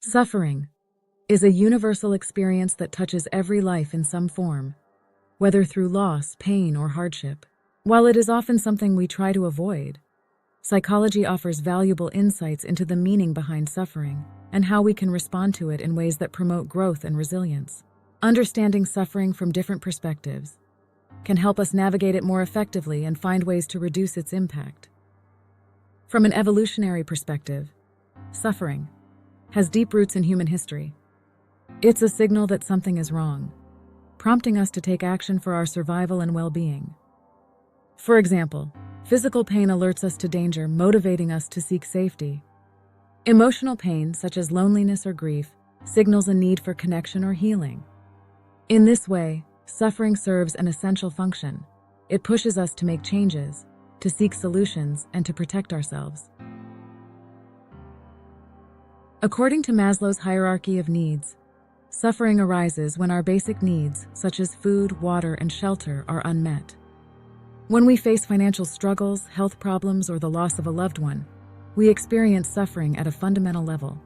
Suffering is a universal experience that touches every life in some form, whether through loss, pain, or hardship. While it is often something we try to avoid, psychology offers valuable insights into the meaning behind suffering and how we can respond to it in ways that promote growth and resilience. Understanding suffering from different perspectives can help us navigate it more effectively and find ways to reduce its impact. From an evolutionary perspective, suffering has deep roots in human history. It's a signal that something is wrong, prompting us to take action for our survival and well-being. For example, physical pain alerts us to danger, motivating us to seek safety. Emotional pain, such as loneliness or grief, signals a need for connection or healing. In this way, suffering serves an essential function. It pushes us to make changes, to seek solutions, and to protect ourselves. According to Maslow's hierarchy of needs, suffering arises when our basic needs, such as food, water, and shelter, are unmet. When we face financial struggles, health problems, or the loss of a loved one, we experience suffering at a fundamental level.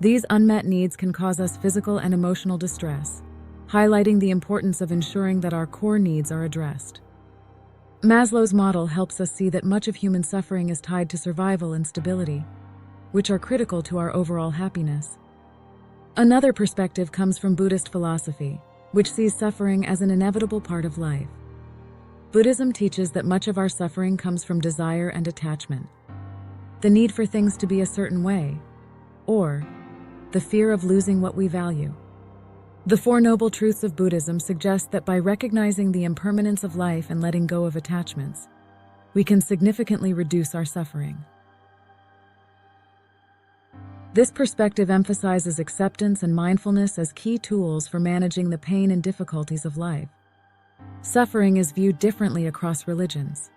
These unmet needs can cause us physical and emotional distress, highlighting the importance of ensuring that our core needs are addressed. Maslow's model helps us see that much of human suffering is tied to survival and stability, which are critical to our overall happiness. Another perspective comes from Buddhist philosophy, which sees suffering as an inevitable part of life. Buddhism teaches that much of our suffering comes from desire and attachment, the need for things to be a certain way, or the fear of losing what we value. The Four Noble Truths of Buddhism suggest that by recognizing the impermanence of life and letting go of attachments, we can significantly reduce our suffering. This perspective emphasizes acceptance and mindfulness as key tools for managing the pain and difficulties of life. Suffering is viewed differently across religions,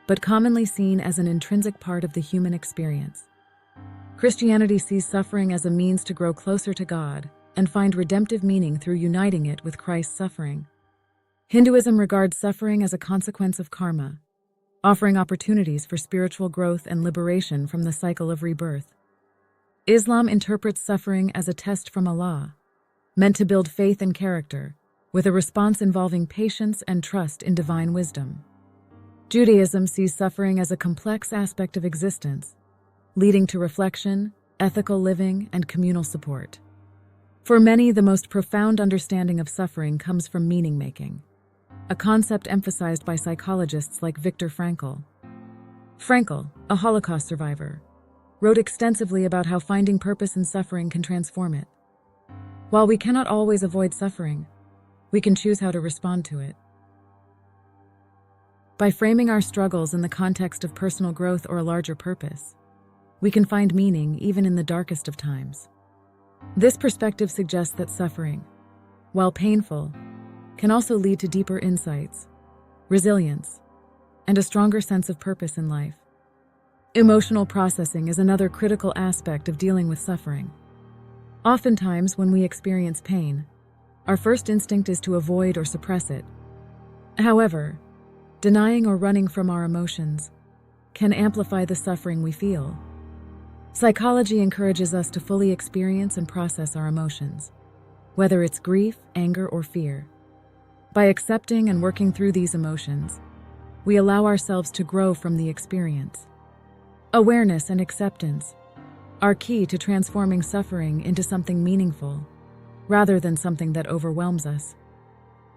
but commonly seen as an intrinsic part of the human experience. Christianity sees suffering as a means to grow closer to God and find redemptive meaning through uniting it with Christ's suffering. Hinduism regards suffering as a consequence of karma, offering opportunities for spiritual growth and liberation from the cycle of rebirth. Islam interprets suffering as a test from Allah, meant to build faith and character, with a response involving patience and trust in divine wisdom. Judaism sees suffering as a complex aspect of existence, leading to reflection, ethical living, and communal support. For many, the most profound understanding of suffering comes from meaning-making, a concept emphasized by psychologists like Viktor Frankl. Frankl, a Holocaust survivor, wrote extensively about how finding purpose in suffering can transform it. While we cannot always avoid suffering, we can choose how to respond to it. By framing our struggles in the context of personal growth or a larger purpose, we can find meaning even in the darkest of times. This perspective suggests that suffering, while painful, can also lead to deeper insights, resilience, and a stronger sense of purpose in life. Emotional processing is another critical aspect of dealing with suffering. Oftentimes, when we experience pain, our first instinct is to avoid or suppress it. However, denying or running from our emotions can amplify the suffering we feel. Psychology encourages us to fully experience and process our emotions, whether it's grief, anger, or fear. By accepting and working through these emotions, we allow ourselves to grow from the experience. Awareness and acceptance are key to transforming suffering into something meaningful, rather than something that overwhelms us.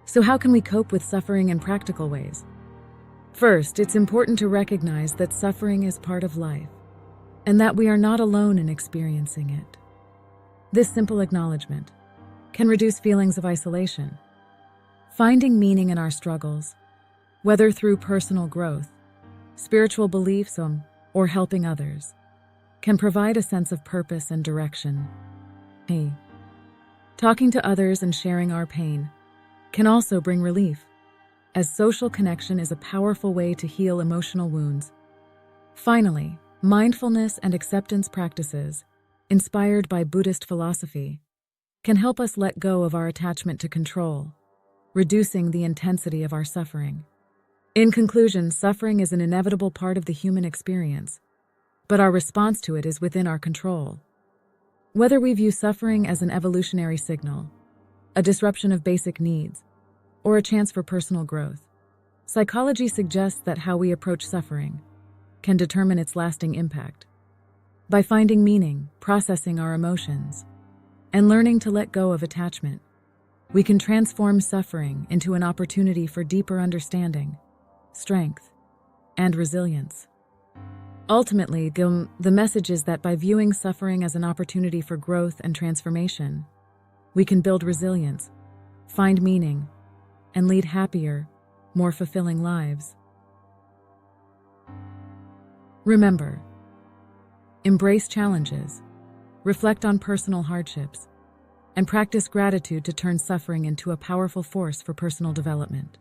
So how can we cope with suffering in practical ways? First, it's important to recognize that suffering is part of life, and that we are not alone in experiencing it. This simple acknowledgement can reduce feelings of isolation. Finding meaning in our struggles, whether through personal growth, spiritual beliefs, or helping others, can provide a sense of purpose and direction. Talking to others and sharing our pain can also bring relief, as social connection is a powerful way to heal emotional wounds. Finally, mindfulness and acceptance practices, inspired by Buddhist philosophy, can help us let go of our attachment to control, reducing the intensity of our suffering. In conclusion, suffering is an inevitable part of the human experience, but our response to it is within our control. Whether we view suffering as an evolutionary signal, a disruption of basic needs, or a chance for personal growth, psychology suggests that how we approach suffering can determine its lasting impact. By finding meaning, processing our emotions, and learning to let go of attachment, we can transform suffering into an opportunity for deeper understanding, strength, and resilience. Ultimately, the message is that by viewing suffering as an opportunity for growth and transformation, we can build resilience, find meaning, and lead happier, more fulfilling lives. Remember, embrace challenges, reflect on personal hardships, and practice gratitude to turn suffering into a powerful force for personal development.